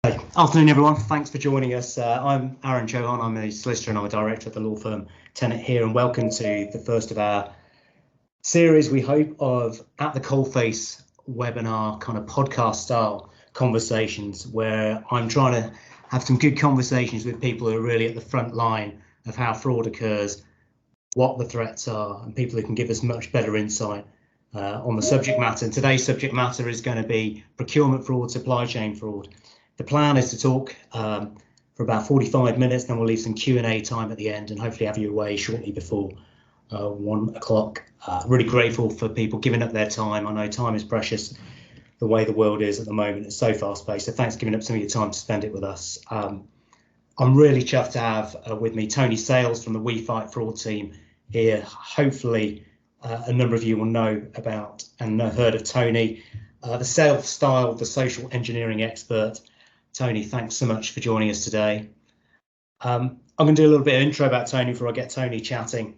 Afternoon, everyone. Thanks for joining us. I'm Arun Chauhan. I'm a solicitor and I'm a director at the law firm Tenet here, and welcome to the first of our series, we hope, of At the Coalface webinar kind of podcast style conversations, where I'm trying to have some good conversations with people who are really at the front line of how fraud occurs, what the threats are, and people who can give us much better insight on the subject matter. And today's subject matter is going to be procurement fraud, supply chain fraud. The plan is to talk for about 45 minutes, then we'll leave some Q&A time at the end and hopefully have you away shortly before 1 o'clock. Really grateful for people giving up their time. I know time is precious the way the world is at the moment. It's so fast paced. So thanks for giving up some of your time to spend it with us. I'm really chuffed to have with me Tony Sales from the We Fight Fraud team here. Hopefully a number of you will know about and heard of Tony, the self-styled, the social engineering expert. Tony, thanks so much for joining us today. I'm going to do a little bit of intro about Tony before I get Tony chatting.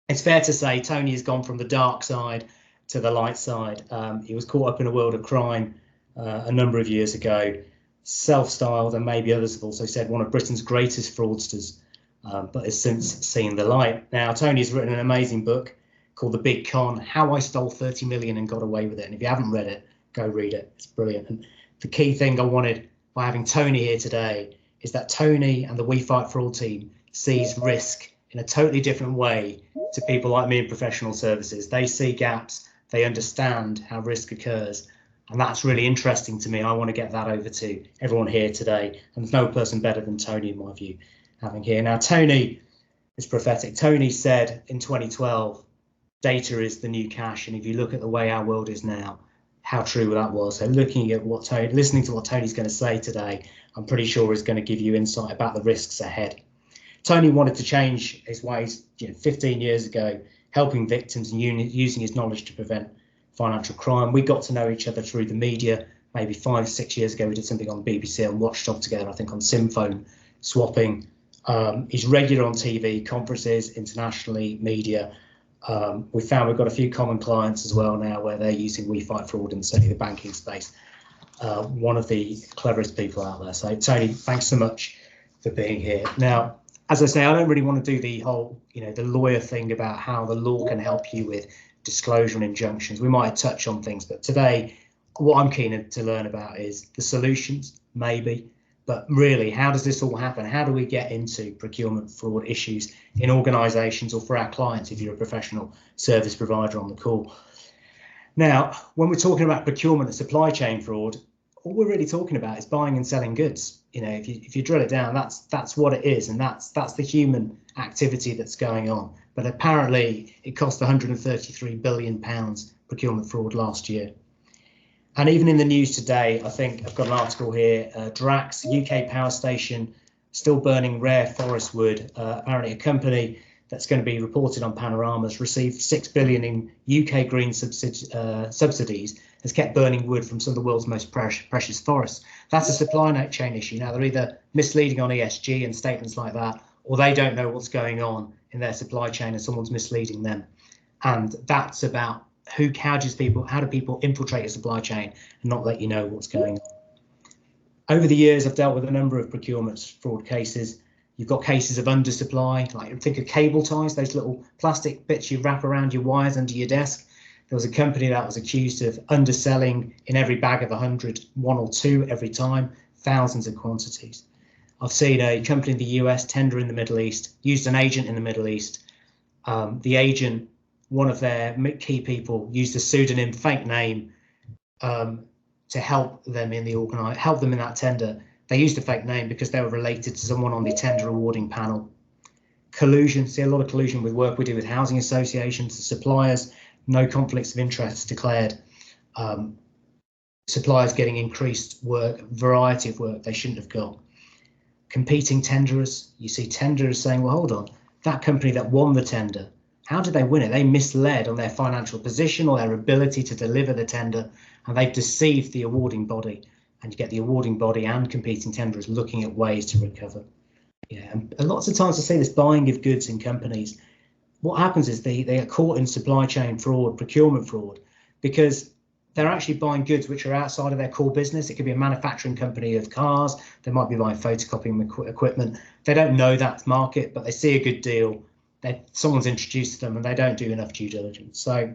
It's fair to say Tony has gone from the dark side to the light side. He was caught up in a world of crime a number of years ago, self-styled, and maybe others have also said one of Britain's greatest fraudsters, but has since seen the light. Now, Tony's written an amazing book called The Big Con, How I Stole 30 Million and Got Away With It. And if you haven't read it, go read it. It's brilliant. And the key thing I wanted by having Tony here today is that Tony and the We Fight Fraud team sees risk in a totally different way to people like me in professional services. They see gaps, they understand how risk occurs, and that's really interesting to me. I want to get that over to everyone here today, and there's no person better than Tony in my view having here. Now, Tony is prophetic. Tony said in 2012, data is the new cash, and if you look at the way our world is now, how true that was. So looking at what Tony, listening to what Tony's going to say today, I'm pretty sure is going to give you insight about the risks ahead. Tony wanted to change his ways 15 years ago, helping victims and using his knowledge to prevent financial crime. We got to know each other through the media. Maybe 5-6 years ago, we did something on BBC and Watchdog together, I think on SIM phone swapping. He's regular on TV, conferences, internationally, media. We found we've got a few common clients as well now where they're using We Fight Fraud in certainly the banking space. One of the cleverest people out there. So Tony, thanks so much for being here. Now, as I say, I don't really want to do the whole, the lawyer thing about how the law can help you with disclosure and injunctions. We might touch on things, but today, what I'm keen to learn about is the solutions, maybe, but really, how does this all happen? How do we get into procurement fraud issues in organisations or for our clients if you're a professional service provider on the call? Now, when we're talking about procurement and supply chain fraud, all we're really talking about is buying and selling goods. If you drill it down, that's what it is, and that's the human activity that's going on. But apparently, it cost £133 billion procurement fraud last year. And even in the news today, I think I've got an article here, Drax, UK power station, still burning rare forest wood. Apparently a company that's going to be reported on Panoramas received £6 billion in UK green subsidies, has kept burning wood from some of the world's most precious forests. That's a supply chain issue. Now, they're either misleading on ESG and statements like that, or they don't know what's going on in their supply chain and someone's misleading them. And that's about how do people infiltrate a supply chain and not let you know what's going on. Over the years, I've dealt with a number of procurement fraud cases. You've got cases of undersupply, like think of cable ties, those little plastic bits you wrap around your wires under your desk. There was a company that was accused of underselling in every bag of 100, 1 or 2 every time, thousands of quantities. I've seen a company in the US tender in the Middle East, used an agent in the Middle East. The agent, one of their key people, used a pseudonym, fake name, to help them in that tender. They used a fake name because they were related to someone on the tender awarding panel. Collusion, see a lot of collusion with work we do with housing associations, the suppliers, no conflicts of interest declared. Suppliers getting increased work, variety of work they shouldn't have got. Competing tenderers, you see tenderers saying, well, hold on, that company that won the tender, how did they win it? They misled on their financial position or their ability to deliver the tender, and they've deceived the awarding body. And you get the awarding body and competing tenderers looking at ways to recover. Yeah, and lots of times I see this buying of goods in companies. What happens is they get caught in supply chain fraud, procurement fraud, because they're actually buying goods which are outside of their core business. It could be a manufacturing company of cars. They might be buying photocopying equipment. They don't know that market, but they see a good deal. Someone's introduced them and they don't do enough due diligence. So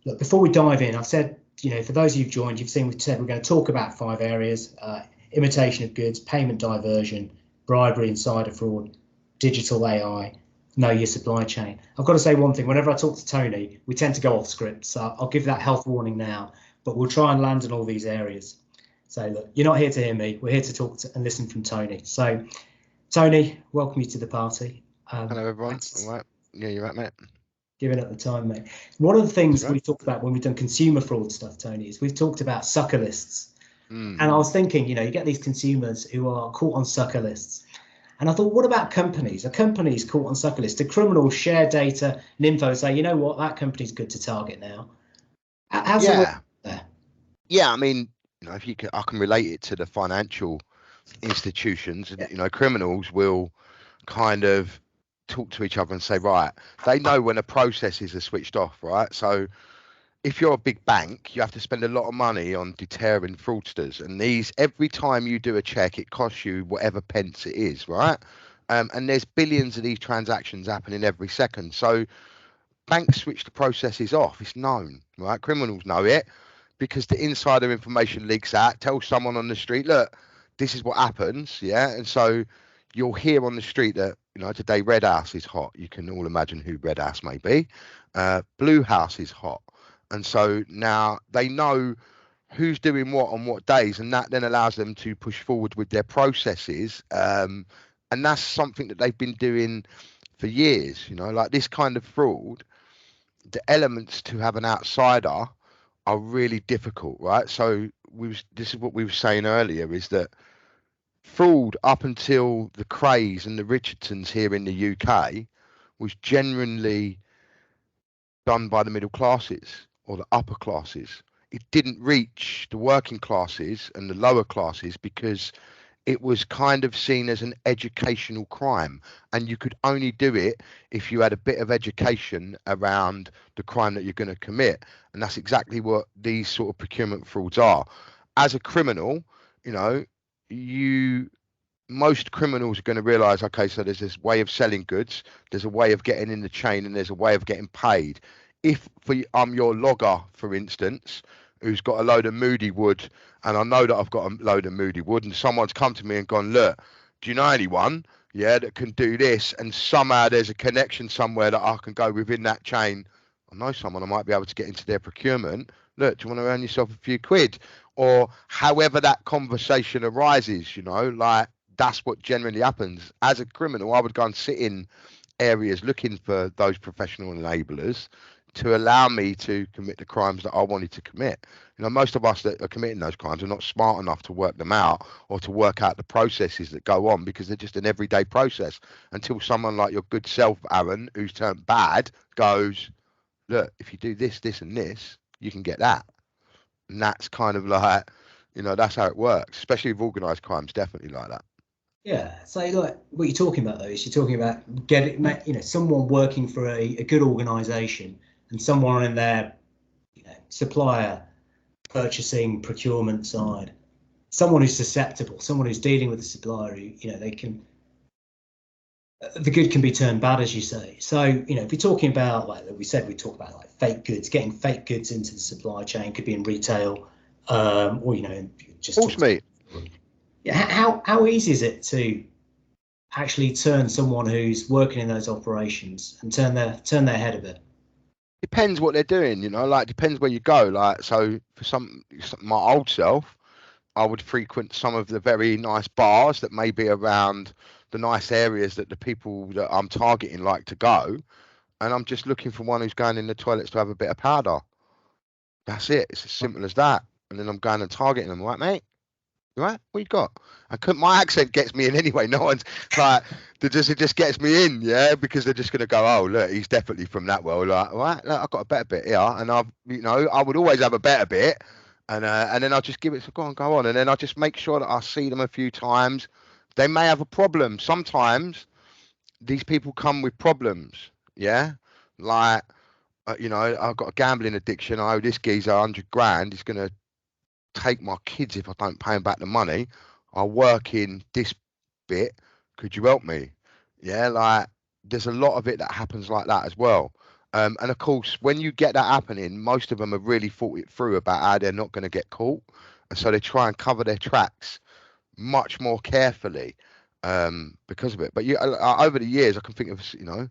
look, before we dive in, I've said, for those of you who've joined, we've said we're going to talk about 5 areas: imitation of goods, payment diversion, bribery, insider fraud, digital AI, know your supply chain. I've got to say one thing: whenever I talk to Tony, we tend to go off script, so I'll give that health warning now, but we'll try and land in all these areas. So look, you're not here to hear me, we're here to talk and listen from Tony. So Tony, welcome you to the party. Hello everyone. All right. Yeah, you're right, mate. Giving up the time, mate. One of the things we've talked about when we've done consumer fraud stuff, Tony, is we've talked about sucker lists. And I was thinking, you get these consumers who are caught on sucker lists. And I thought, what about companies? Are companies caught on sucker lists? Do criminals share data and info and say, you know what, that company's good to target now? How's it work there? Yeah, I mean, if you can, I can relate it to the financial institutions. And, criminals will kind of talk to each other and say, right, they know when the processes are switched off, right? So if you're a big bank, you have to spend a lot of money on deterring fraudsters. And every time you do a check, it costs you whatever pence it is, right? And there's billions of these transactions happening every second. So banks switch the processes off. It's known, right? Criminals know it because the insider information leaks out, tells someone on the street, look, this is what happens, yeah? And so you'll hear on the street that, today Red House is hot. You can all imagine who Red House may be. Blue House is hot. And so now they know who's doing what on what days, and that then allows them to push forward with their processes. And that's something that they've been doing for years, like this kind of fraud. The elements to have an outsider are really difficult, right? So this is what we were saying earlier, is that fraud up until the Crays and the Richardsons here in the UK was genuinely done by the middle classes or the upper classes. It didn't reach the working classes and the lower classes because it was kind of seen as an educational crime, and you could only do it if you had a bit of education around the crime that you're going to commit. And that's exactly what these sort of procurement frauds are. As a criminal, most criminals are going to realize, okay, so there's this way of selling goods, there's a way of getting in the chain, and there's a way of getting paid. If I'm your logger, for instance, who's got a load of moody wood, and I know that I've got a load of moody wood, and someone's come to me and gone, look, do you know anyone, that can do this? And somehow there's a connection somewhere that I can go within that chain. I know someone, I might be able to get into their procurement. Look, do you want to earn yourself a few quid? Or however that conversation arises, like that's what generally happens. As a criminal, I would go and sit in areas looking for those professional enablers to allow me to commit the crimes that I wanted to commit. Most of us that are committing those crimes are not smart enough to work them out or to work out the processes that go on, because they're just an everyday process, until someone like your good self, Aaron, who's turned bad, goes, look, if you do this, this and this, you can get that. And that's kind of like, that's how it works, especially with organised crimes, definitely like that. Yeah, so like what you're talking about though is you're talking about getting, someone working for a good organisation and someone in their, supplier, purchasing, procurement side, someone who's susceptible, someone who's dealing with the supplier who, they can, the good can be turned bad, as you say. So, if you're talking about, like we said, we talk about like fake goods, getting fake goods into the supply chain, could be in retail, or, just. False meat. Yeah, how easy is it to actually turn someone who's working in those operations and turn their head a bit? Depends what they're doing, depends where you go. Like, so for my old self, I would frequent some of the very nice bars that may be around the nice areas that the people that I'm targeting like to go. And I'm just looking for one who's going in the toilets to have a bit of powder. That's it. It's as simple as that. And then I'm going and targeting them, right, mate? Right? What you got? My accent gets me in anyway. No one's like, it just gets me in, yeah, because they're just going to go, oh, look, he's definitely from that world. Like, right, look, I've got a better bit here, and I would always have a better bit, and then I'll just give it, so go on, and then I'll just make sure that I see them a few times. They may have a problem. Sometimes these people come with problems, yeah, like you know, I've got a gambling addiction. I owe this geezer 100 grand. He's going to take my kids if I don't pay him back the money. I'll work in this bit. Could you help me? Yeah, like there's a lot of it that happens like that as well. And of course, when you get that happening, most of them have really thought it through about how they're not going to get caught. And so they try and cover their tracks much more carefully because of it. But over the years, I can think of, you know,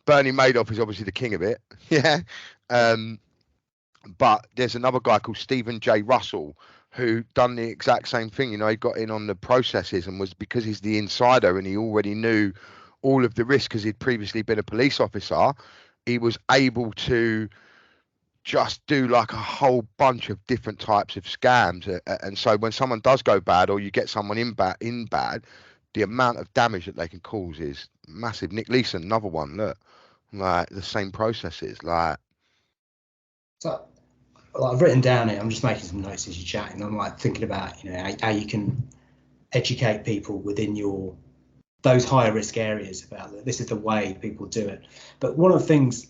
Bernie Madoff is obviously the king of it. Yeah. But there's another guy called Stephen J. Russell who done the exact same thing. You know, he got in on the processes and was, because he's the insider and he already knew all of the risks because he'd previously been a police officer, he was able to just do like a whole bunch of different types of scams. And so when someone does go bad or you get someone in bad, the amount of damage that they can cause is massive. Nick Leeson, another one, look, like the same processes, like. So, well, I've written down it. I'm just making some notes as you're chatting. I'm like thinking about, you know, how you can educate people within those higher risk areas about that. This is the way people do it. But one of the things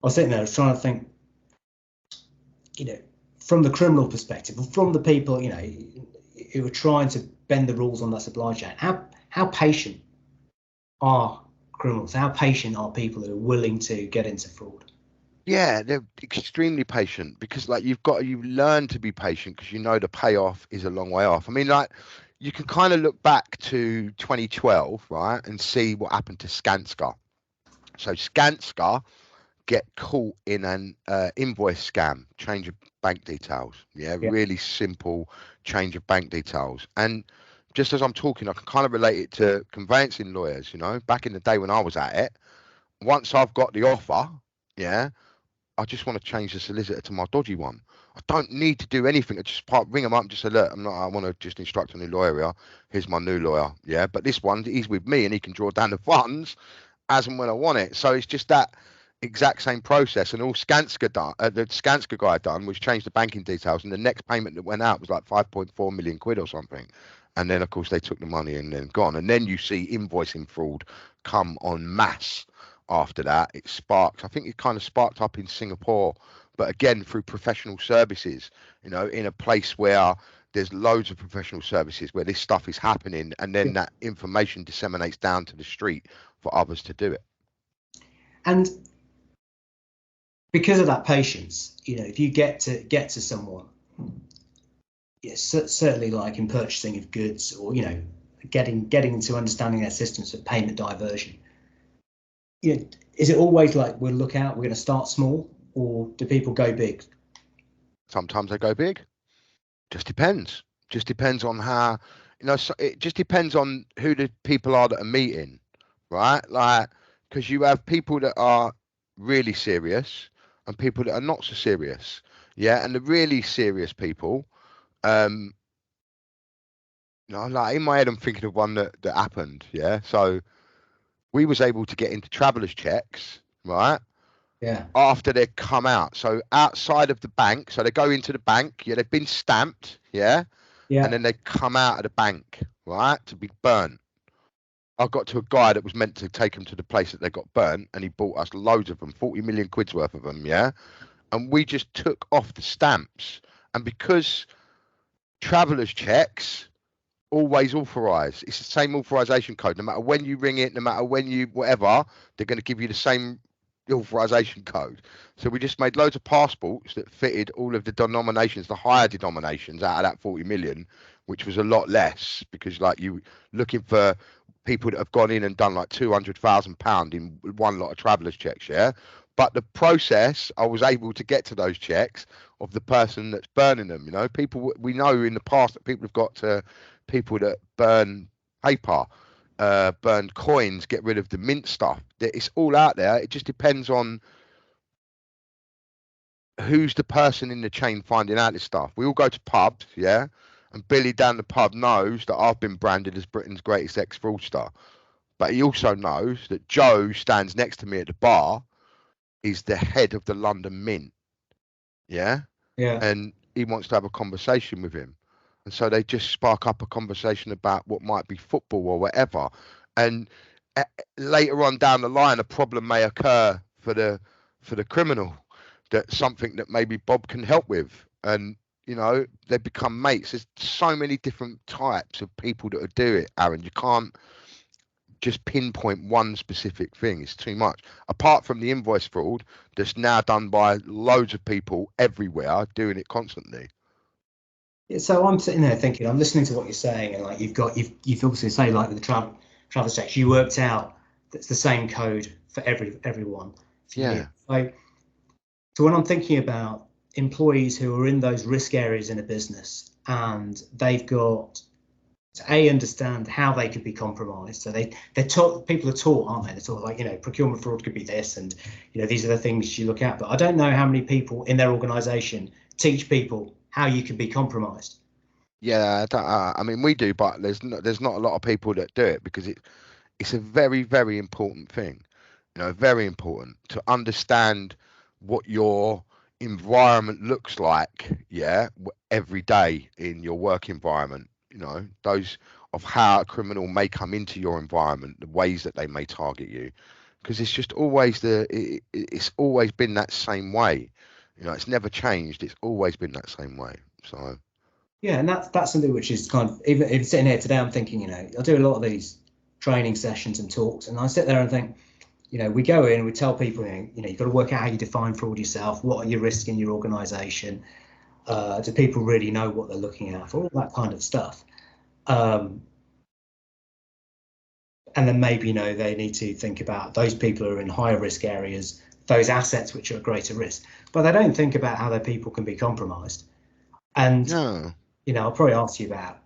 I was sitting there, I was trying to think, you know, from the criminal perspective, from the people, you know, who are trying to bend the rules on that supply chain. How patient are criminals? How patient are people who are willing to get into fraud? Yeah, they're extremely patient because like you learn to be patient because you know the payoff is a long way off. I mean, like you can kind of look back to 2012, right, and see what happened to Skanska. So Skanska get caught in an invoice scam, change of bank details. Yeah, really simple change of bank details. And just as I'm talking, I can kind of relate it to conveyancing lawyers. You know, back in the day when I was at it, once I've got the offer, yeah, I just want to change the solicitor to my dodgy one. I don't need to do anything. I just ring them up and just say, look, I want to just instruct a new lawyer here. Here's my new lawyer. Yeah. But this one, he's with me and he can draw down the funds as and when I want it. So it's just that exact same process. And all Skanska the Skanska guy done was change the banking details. And the next payment that went out was like 5.4 million quid or something. And then, of course, they took the money and then gone. And then you see invoicing fraud come en masse. After that, it sparked. I think it kind of sparked up in Singapore, but again through professional services. You know, in a place where there's loads of professional services where this stuff is happening, and then that information disseminates down to the street for others to do it. And because of that patience, you know, if you get to someone, yes, certainly like in purchasing of goods, or you know, getting into understanding their systems for payment diversion. You know, is it always like we'll look out, we're going to start small, or do people go big? Sometimes they go big. Just depends. Just depends on how, you know, it just depends on who the people are that are meeting, right? Like, because you have people that are really serious and people that are not so serious. Yeah. And the really serious people, you know, like in my head, I'm thinking of one that happened. Yeah. So we was able to get into travelers checks, right? Yeah. After they come out. So outside of the bank, so they go into the bank, yeah, they've been stamped, yeah, and then they come out of the bank, right, to be burnt. I got to a guy that was meant to take them to the place that they got burnt, and he bought us loads of them, 40 million quid's worth of them, yeah, and we just took off the stamps. And because travellers checks always authorise, it's the same authorisation code, no matter when you ring it, no matter when you whatever, they're going to give you the same authorization code. So we just made loads of passports that fitted all of the denominations, the higher denominations out of that 40 million, which was a lot less because like you looking for people that have gone in and done like £200,000 in one lot of travellers checks, yeah. But the process, I was able to get to those checks of the person that's burning them. You know, people we know in the past that people have got to people that burn paper, burn coins, get rid of the mint stuff. It's all out there. It just depends on who's the person in the chain finding out this stuff. We all go to pubs, yeah, and Billy down the pub knows that I've been branded as Britain's greatest ex-fraudster. But he also knows that Joe stands next to me at the bar is the head of the London Mint, yeah? Yeah. And he wants to have a conversation with him. And so they just spark up a conversation about what might be football or whatever. And later on down the line, a problem may occur for the for the criminal, that's something that maybe Bob can help with. And, you know, they become mates. There's so many different types of people that do it, Aaron. You can't just pinpoint one specific thing. It's too much. Apart from the invoice fraud that's now done by loads of people everywhere doing it constantly. Yeah, so I'm sitting there thinking, I'm listening to what you're saying, and like you've obviously say like with the travel checks, you worked out that's the same code for everyone. Yeah. So when I'm thinking about employees who are in those risk areas in a business and they've got to understand how they could be compromised. So they're taught, people are taught, aren't they? They're taught like, you know, procurement fraud could be this, and you know, these are the things you look at. But I don't know how many people in their organization teach people how you can be compromised. Yeah, I mean, we do, but there's not a lot of people that do it, because it's a very, very important thing. You know, very important to understand what your environment looks like, yeah, every day in your work environment. You know, those of how a criminal may come into your environment, the ways that they may target you, because it's just always it's always been that same way. You know, it's never changed. It's always been that same way. So. Yeah, and that's something which is kind of, even sitting here today, I'm thinking, you know, I do a lot of these training sessions and talks, and I sit there and think, you know, we go in, we tell people, you know, you've got to work out how you define fraud yourself. What are your risks in your organization? Do people really know what they're looking at for? All that kind of stuff. And then maybe, you know, they need to think about those people who are in higher risk areas, those assets which are at greater risk. But they don't think about how their people can be compromised. And, No. you know, I'll probably ask you about,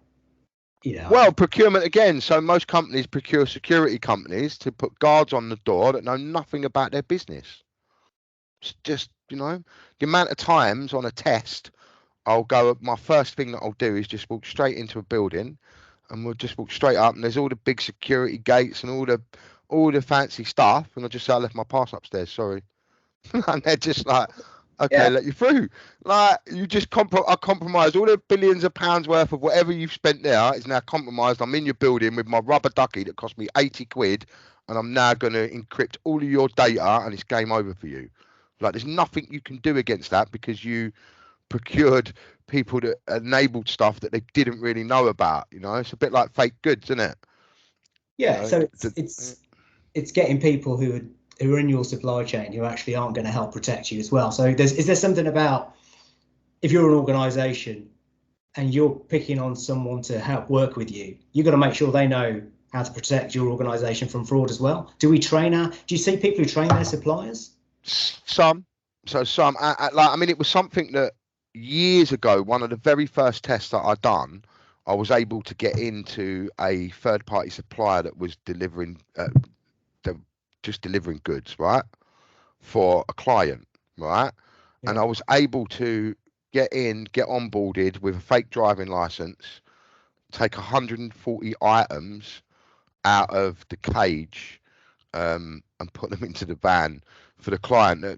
you know. Well, procurement again. So most companies procure security companies to put guards on the door that know nothing about their business. It's just, you know, the amount of times on a test, I'll go, my first thing that I'll do is just walk straight into a building, and we'll just walk straight up, and there's all the big security gates and all the fancy stuff, and I'll just say I left my pass upstairs, sorry. And they're just like, okay, Yeah. let you through. Like, you just I compromised all the billions of pounds worth of whatever you've spent there is now compromised. I'm in your building with my rubber ducky that cost me 80 quid, and I'm now going to encrypt all of your data, and it's game over for you. Like, there's nothing you can do against that, because you procured people that enabled stuff that they didn't really know about. You know, it's a bit like fake goods, isn't it? Yeah. You know, So it's getting people who are in your supply chain who actually aren't going to help protect you as well. So is there something about, if you're an organization and you're picking on someone to help work with you, you've got to make sure they know how to protect your organization from fraud as well. Do you see people who train their suppliers? Some. I mean, it was something that years ago, one of the very first tests that I done, I was able to get into a third party supplier that was delivering, just delivering goods, right, for a client, right? Yeah. And I was able to get onboarded with a fake driving license, take 140 items out of the cage, and put them into the van for the client. I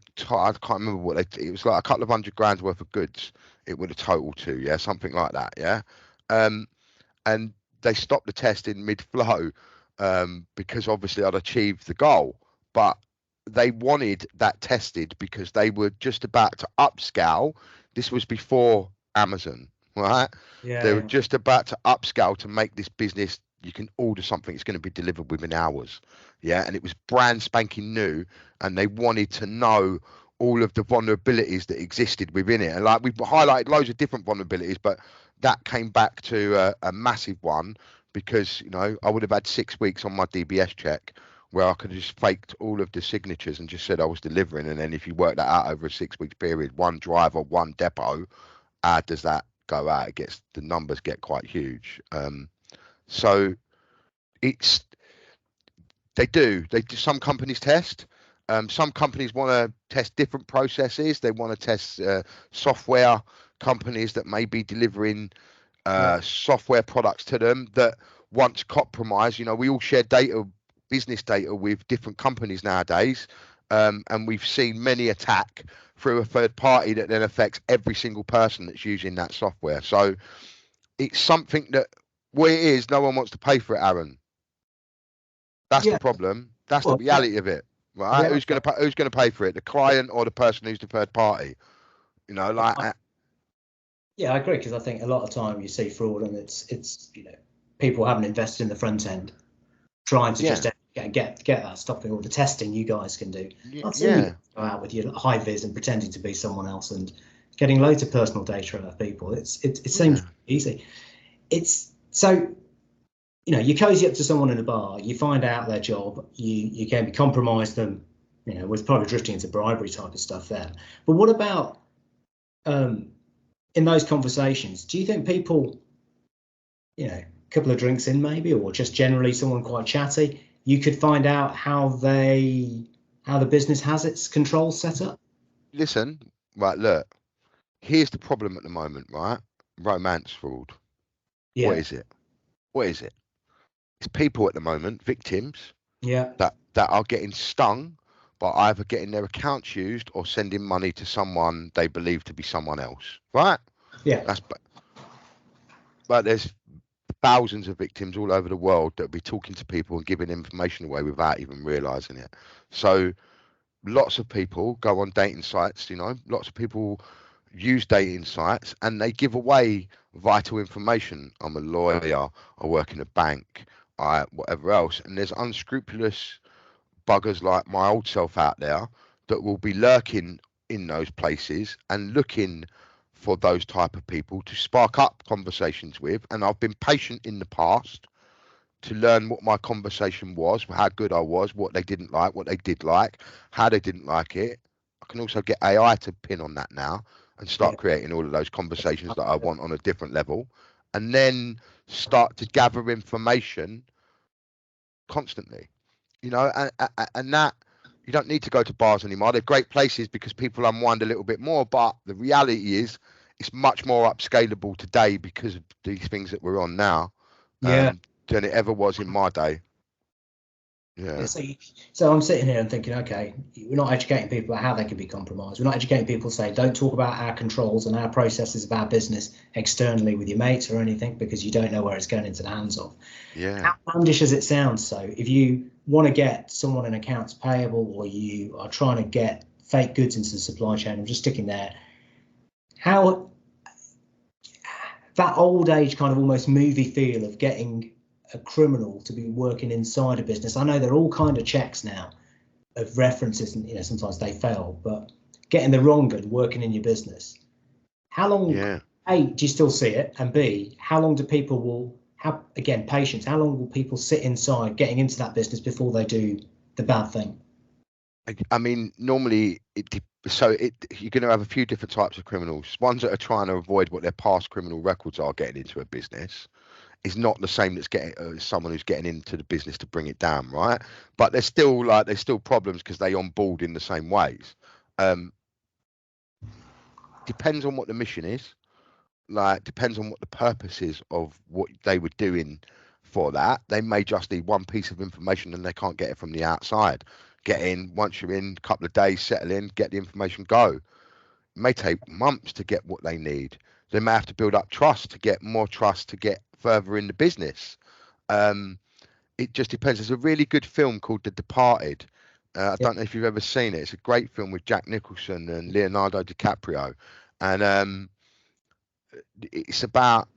can't remember what it was, like a couple of £100 worth of goods. It would have totaled to, yeah, something like that, yeah. And they stopped the test in mid-flow, because obviously I'd achieved the goal, but they wanted that tested because they were just about to upscale. This was before Amazon, right? They were just about to upscale to make this business. You can order something, it's going to be delivered within hours. Yeah. And it was brand spanking new. And they wanted to know all of the vulnerabilities that existed within it. And like, we've highlighted loads of different vulnerabilities, but that came back to a massive one, because, you know, I would have had 6 weeks on my DBS check where I could have just faked all of the signatures and just said I was delivering. And then if you work that out over a 6 week period, one driver, one depot, how does that go out? The numbers get quite huge. So they do. Some companies test. Some companies want to test different processes. They want to test software companies that may be delivering software products to them that once compromised. You know, we all share data, business data, with different companies nowadays, and we've seen many attack through a third party that then affects every single person that's using that software. So it's something that, where it is, no one wants to pay for it, Aaron. That's the problem. That's the reality of it. right? Yeah, Who's going to pay for it? The client or the person who's the third party? You know, like. Yeah, I agree, because I think a lot of time you see fraud and it's people haven't invested in the front end, trying to just get that, stopping all the testing you guys can do. I've seen you go out with your high vis and pretending to be someone else and getting loads of personal data out of people. It seems easy. It's so you cozy up to someone in a bar, you find out their job, you can compromise them, with probably drifting into bribery type of stuff there. But what about in those conversations, do you think people, a couple of drinks in maybe, or just generally someone quite chatty, you could find out how the business has its controls set up? Listen, right, look, here's the problem at the moment, right? Romance fraud. Yeah. What is it? It's people at the moment, victims, Yeah. that are getting stung by either getting their accounts used or sending money to someone they believe to be someone else, right? Yeah. But there's thousands of victims all over the world that will be talking to people and giving information away without even realizing it. So lots of people go on dating sites, lots of people use dating sites and they give away vital information. I'm a lawyer, I work in a bank, whatever else. And there's unscrupulous buggers like my old self out there that will be lurking in those places and looking for those type of people to spark up conversations with. And I've been patient in the past to learn what my conversation was, how good I was, what they didn't like, what they did like, how they didn't like it. I can also get AI to pin on that now and start creating all of those conversations that I want on a different level, and then start to gather information constantly, and that you don't need to go to bars anymore. They're great places because people unwind a little bit more, but the reality is it's much more upscalable today because of these things that we're on now. Than it ever was in my day. Yeah. So I'm sitting here and thinking, okay, we're not educating people about how they can be compromised. We're not educating people to say, don't talk about our controls and our processes of our business externally with your mates or anything, because you don't know where it's going into the hands of. Yeah. Outlandish as it sounds. So if you want to get someone in accounts payable, or you are trying to get fake goods into the supply chain, I'm just sticking there. How that old age kind of almost movie feel of getting a criminal to be working inside a business. I know there are all kind of checks now of references, and sometimes they fail, but getting the wrong gun working in your business. How long? A, do you still see it? And B, how long do people patience? How long will people sit inside getting into that business before they do the bad thing? I mean, normally you're going to have a few different types of criminals. Ones that are trying to avoid what their past criminal records are getting into a business. Is not the same as getting someone who's getting into the business to bring it down, right? But there's still problems because they on board in the same ways. Depends on what the mission is. Depends on what the purpose is of what they were doing for that. They may just need one piece of information and they can't get it from the outside. Get in, once you're in, a couple of days, settle in, get the information, go. It may take months to get what they need. They may have to build up trust to get more trust to get further in the business. It just depends. There's a really good film called The Departed. I don't know if you've ever seen it. It's a great film with Jack Nicholson and Leonardo DiCaprio. And it's about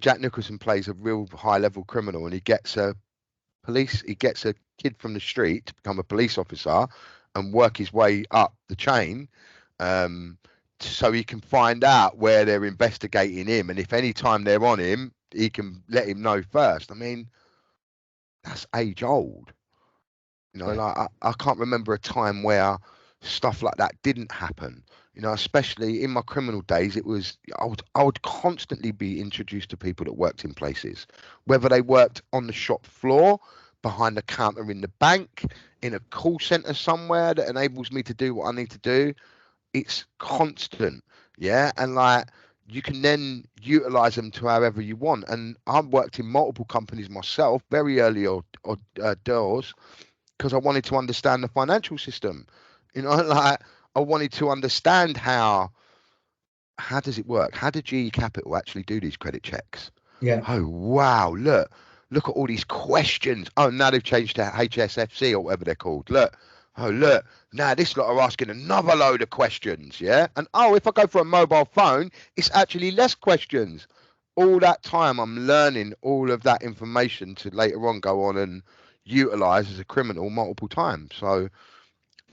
Jack Nicholson plays a real high level criminal, and he gets a kid from the street to become a police officer and work his way up the chain, so he can find out where they're investigating him, and if any time they're on him, he can let him know first. I mean, that's age old. I can't remember a time where stuff like that didn't happen. Especially in my criminal days, I would constantly be introduced to people that worked in places, whether they worked on the shop floor, behind the counter in the bank, in a call center somewhere that enables me to do what I need to do. It's constant, yeah, and you can then utilize them to however you want. And I've worked in multiple companies myself, very early or doors, because I wanted to understand the financial system. I wanted to understand how does it work? How did GE Capital actually do these credit checks? Yeah. Oh wow, look at all these questions. Oh, now they've changed to HSFC or whatever they're called. Look, Oh, look, now this lot are asking another load of questions, yeah? And oh, if I go for a mobile phone, it's actually less questions. All that time I'm learning all of that information to later on go on and utilize as a criminal multiple times. So,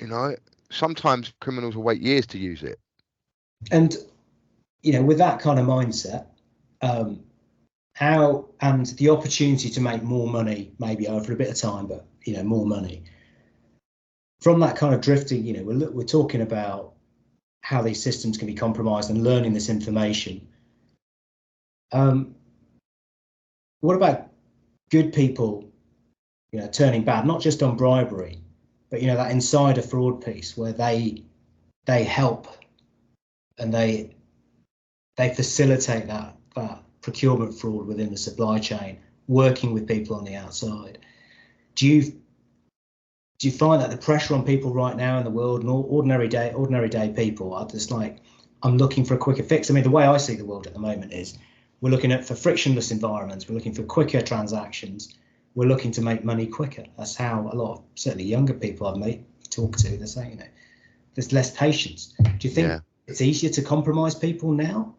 you know, sometimes criminals will wait years to use it. And, you know, with that kind of mindset, how, and the opportunity to make more money, maybe over a bit of time, but, you know, more money from that kind of drifting, you know, we're talking about how these systems can be compromised and learning this information. What about good people, you know, turning bad, not just on bribery, but, you know, that insider fraud piece where they help and they facilitate that procurement fraud within the supply chain, working with people on the outside. Do you find that the pressure on people right now in the world, and ordinary day people, are just like, I'm looking for a quicker fix? I mean, the way I see the world at the moment is we're looking for frictionless environments. We're looking for quicker transactions. We're looking to make money quicker. That's how a lot of certainly younger people I've talked to, they're saying, you know, there's less patience. Do you think it's easier to compromise people now?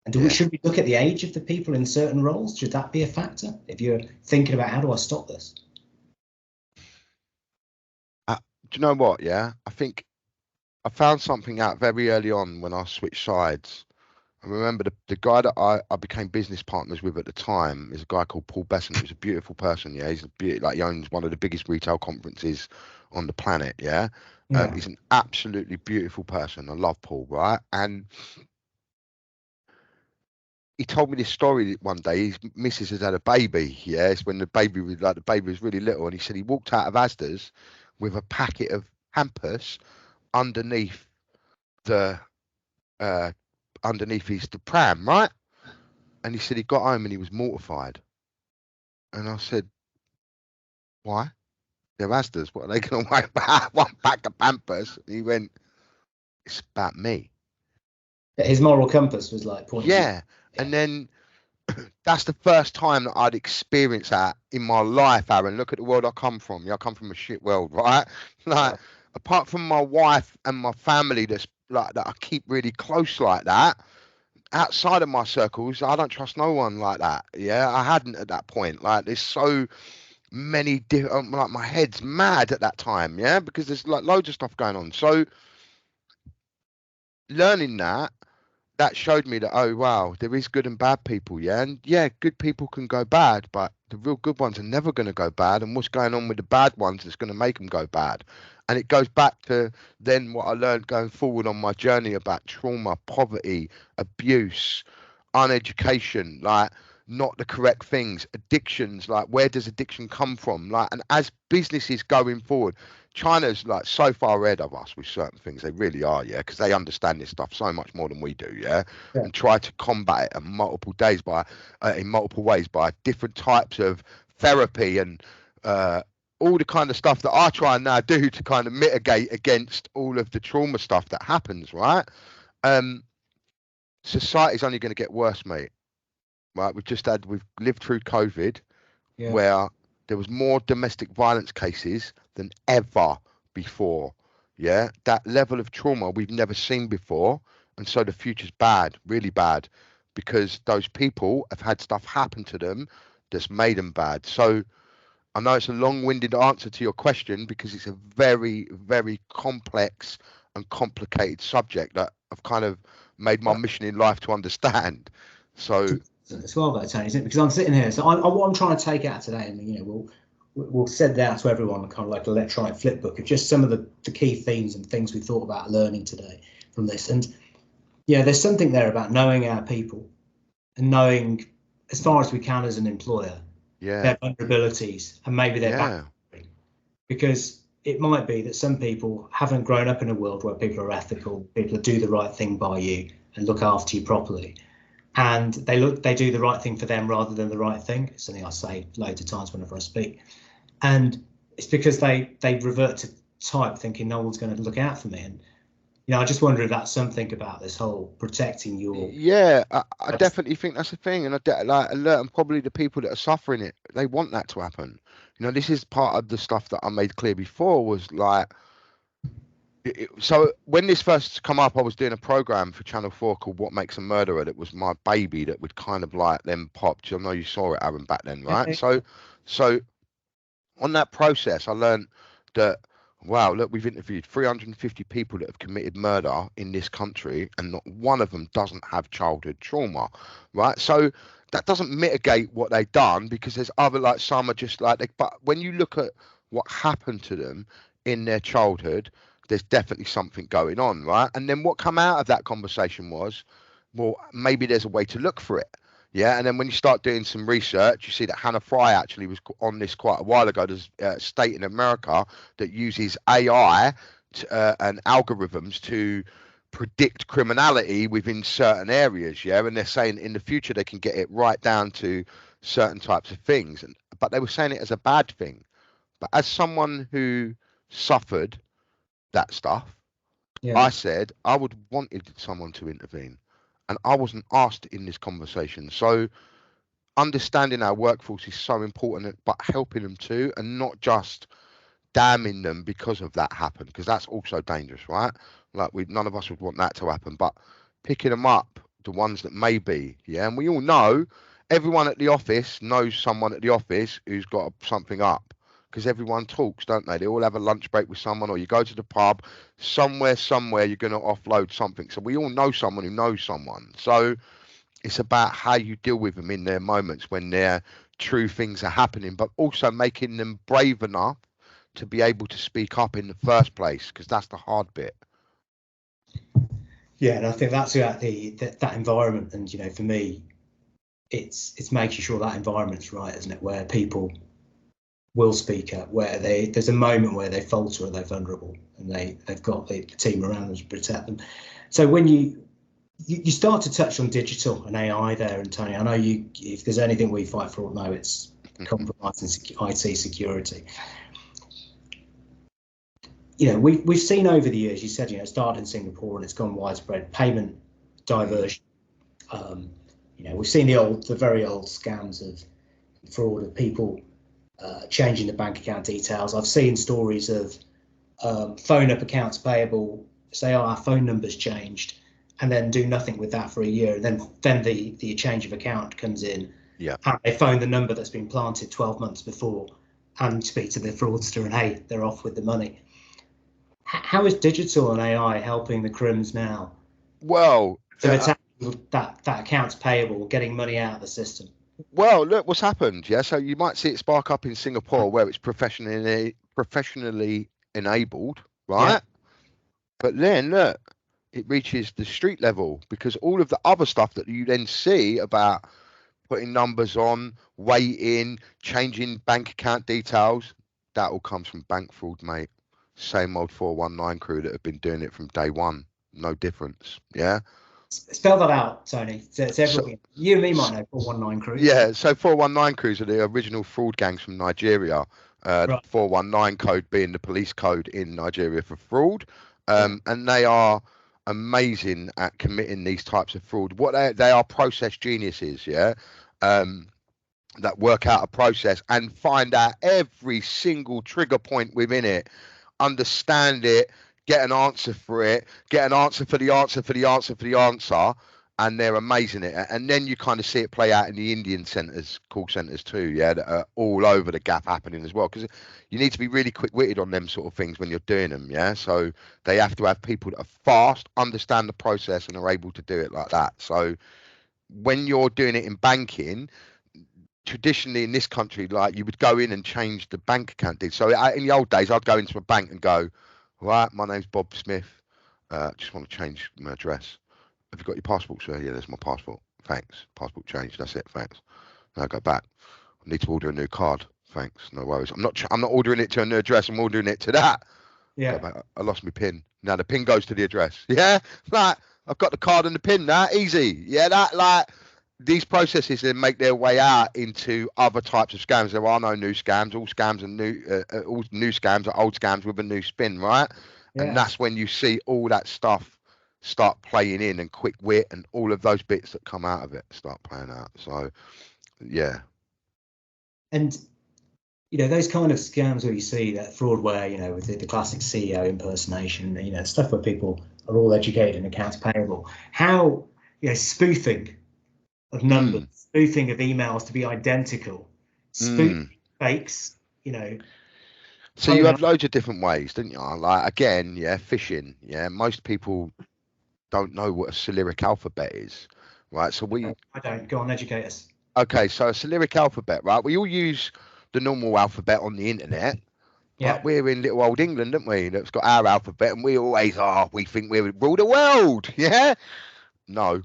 And should we look at the age of the people in certain roles? Should that be a factor if you're thinking about how do I stop this? Do you know what? Yeah, I think I found something out very early on when I switched sides. I remember the guy that I became business partners with at the time is a guy called Paul Besson, who's a beautiful person. Yeah, he's he owns one of the biggest retail conferences on the planet. Yeah, he's an absolutely beautiful person. I love Paul, right? And he told me this story one day. His missus has had a baby. Yeah, it's when the baby was really little, and he said he walked out of Asda's with a packet of Hampers underneath the the pram, right? And he said he got home and he was mortified. And I said, why? They're Asda's. What are they going to worry about? One pack of Pampers. And he went, it's about me. His moral compass was like pointing. Yeah. And then that's the first time that I'd experienced that in my life, Aaron. Look at the world I come from. Yeah, I come from a shit world, right? Like, apart from my wife and my family that's like that I keep really close like that, outside of my circles, I don't trust no one like that. Yeah, I hadn't at that point. Like, there's so many different, like, my head's mad at that time. Yeah, because there's like loads of stuff going on. So learning that showed me that, oh wow, there is good and bad people. Yeah, and yeah, good people can go bad, but the real good ones are never going to go bad. And what's going on with the bad ones is going to make them go bad. And it goes back to then what I learned going forward on my journey about trauma, poverty, abuse, uneducation, like not the correct things, addictions, like where does addiction come from? Like, and as businesses going forward, China's like so far ahead of us with certain things. They really are, yeah, because they understand this stuff so much more than we do, yeah, and try to combat it in multiple ways by different types of therapy and all the kind of stuff that I try and now do to kind of mitigate against all of the trauma stuff that happens, right? Society's only going to get worse, mate. Right, we've lived through COVID, where there was more domestic violence cases than ever before. Yeah, that level of trauma we've never seen before, and so the future's bad, really bad, because those people have had stuff happen to them that's made them bad. So I know it's a long-winded answer to your question because it's a very, very complex and complicated subject that I've kind of made my mission in life to understand. So it's well though, Tony, isn't it? Because I'm sitting here, so what I'm trying to take out today, and you know, we'll send out to everyone kind of like an electronic flip book of just some of the key themes and things we thought about learning today from this. And yeah, there's something there about knowing our people and knowing as far as we can as an employer their vulnerabilities and maybe their backstory, because it might be that some people haven't grown up in a world where people are ethical, people do the right thing by you and look after you properly. And they do the right thing for them rather than the right thing. It's something I say loads of times whenever I speak. And it's because they revert to type, thinking no one's going to look out for me. And, you know, I just wonder if that's something about this whole protecting your... Yeah, I definitely think that's the thing. And and probably the people that are suffering it, they want that to happen. You know, this is part of the stuff that I made clear before was like, So when this first come up, I was doing a program for Channel 4 called What Makes a Murderer. That was my baby that would kind of like then popped. I know you saw it, Aaron, back then, right? So on that process, I learned that, wow, look, we've interviewed 350 people that have committed murder in this country, and not one of them doesn't have childhood trauma, right? So that doesn't mitigate what they've done, because there's other, like, some are just like, but when you look at what happened to them in their childhood, there's definitely something going on, right? And then what come out of that conversation was, well, maybe there's a way to look for it. Yeah, and then when you start doing some research, you see that Hannah Fry actually was on this quite a while ago. There's a state in America that uses AI and algorithms to predict criminality within certain areas. Yeah, and they're saying in the future they can get it right down to certain types of things. But they were saying it as a bad thing. But as someone who suffered that stuff, I said I would wanted someone to intervene, and I wasn't asked in this conversation. So understanding our workforce is so important, but helping them too, and not just damning them because of that happened, because that's also dangerous, right? Like, none of us would want that to happen, but picking them up, the ones that may be, yeah. And we all know, everyone at the office knows someone at the office who's got something up, because everyone talks, don't they? They all have a lunch break with someone, or you go to the pub, somewhere you're going to offload something. So we all know someone who knows someone. So it's about how you deal with them in their moments when their true things are happening, but also making them brave enough to be able to speak up in the first place, because that's the hard bit. Yeah, and I think that's about that environment. And, you know, for me, it's making sure that environment's right, isn't it? Where people will speak up, where there's a moment where they falter or they're vulnerable, and they've got the team around them to protect them. So when you start to touch on digital and AI there, and Tony, I know if there's anything we fight for, no, it's compromising IT security. You know, we've seen over the years, you said, you know, it started in Singapore and it's gone widespread, payment diversion. You know, we've seen the very old scams of fraud of people changing the bank account details. I've seen stories of phone up accounts payable, say, oh, our phone number's changed, and then do nothing with that for a year. And then the change of account comes in. Yeah. And they phone the number that's been planted 12 months before and speak to the fraudster, and hey, they're off with the money. How is digital and AI helping the crims now? Well, to attack that accounts payable, getting money out of the system? Well, look what's happened. Yeah, so you might see it spark up in Singapore, where it's professionally enabled, right? Yeah. But then look, it reaches the street level, because all of the other stuff that you then see about putting numbers on, waiting, changing bank account details, that all comes from bank fraud, mate. Same old 419 crew that have been doing it from day one. No difference. Yeah. Spell that out, Tony. You and me might know 419 crew. Yeah, so 419 crews are the original fraud gangs from Nigeria. Right. 419 code being the police code in Nigeria for fraud. And they are amazing at committing these types of fraud. What they are process geniuses, yeah, that work out a process and find out every single trigger point within it, understand it, get an answer for it, get an answer for the answer for the answer for the answer, and they're amazing at it. And then you kind of see it play out in the Indian call centers too, yeah, that are all over the gap happening as well, because you need to be really quick-witted on them sort of things when you're doing them, yeah. So they have to have people that are fast, understand the process, and are able to do it like that. So when you're doing it in banking, traditionally in this country, like, you would go in and change the bank account details. So in the old days, I'd go into a bank and go, right, my name's Bob Smith. Just want to change my address. Have you got your passport, sir? Yeah, there's my passport. Thanks. Passport changed. That's it. Thanks. Now go back. I need to order a new card. Thanks. No worries. I'm not ordering it to a new address. I'm ordering it to that. Yeah. Go back. I lost my PIN. Now the PIN goes to the address. Yeah. Like, I've got the card and the PIN now. Easy. Yeah. That, like, these processes then make their way out into other types of scams. There are no new scams. All scams are new. All new scams are old scams with a new spin, right? Yeah. And that's when you see all that stuff start playing in, and quick wit and all of those bits that come out of it start playing out. So, yeah. And those kind of scams where you see that fraudware, with the classic CEO impersonation, stuff where people are all educated in accounts payable. How, spoofing of numbers, spoofing of emails to be identical, spoofing fakes, So you have loads of different ways, don't you? Like, again, phishing. Yeah, most people don't know what a cyrillic alphabet is, right? So I don't. Go on, educate us. Okay, so a cyrillic alphabet, right? We all use the normal alphabet on the internet, but we're in little old England, aren't we? That's got our alphabet, and we always are. We think we rule the world, yeah? No.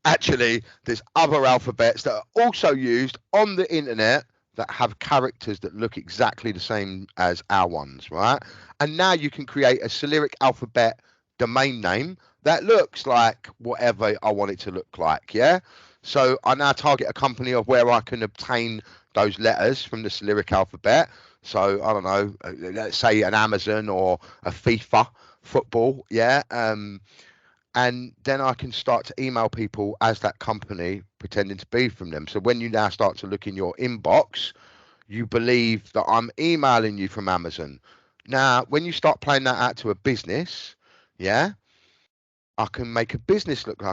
Actually, there's other alphabets that are also used on the internet that have characters that look exactly the same as our ones, right? And now you can create a cyrillic alphabet domain name that looks like whatever I want it to look like, yeah? So I now target a company of where I can obtain those letters from the cyrillic alphabet. So I don't know, let's say an Amazon or a FIFA football, yeah? And then I can start to email people as that company pretending to be from them. So when you now start to look in your inbox, you believe that I'm emailing you from Amazon. Now, when you start playing that out to a business, yeah, I can make a business look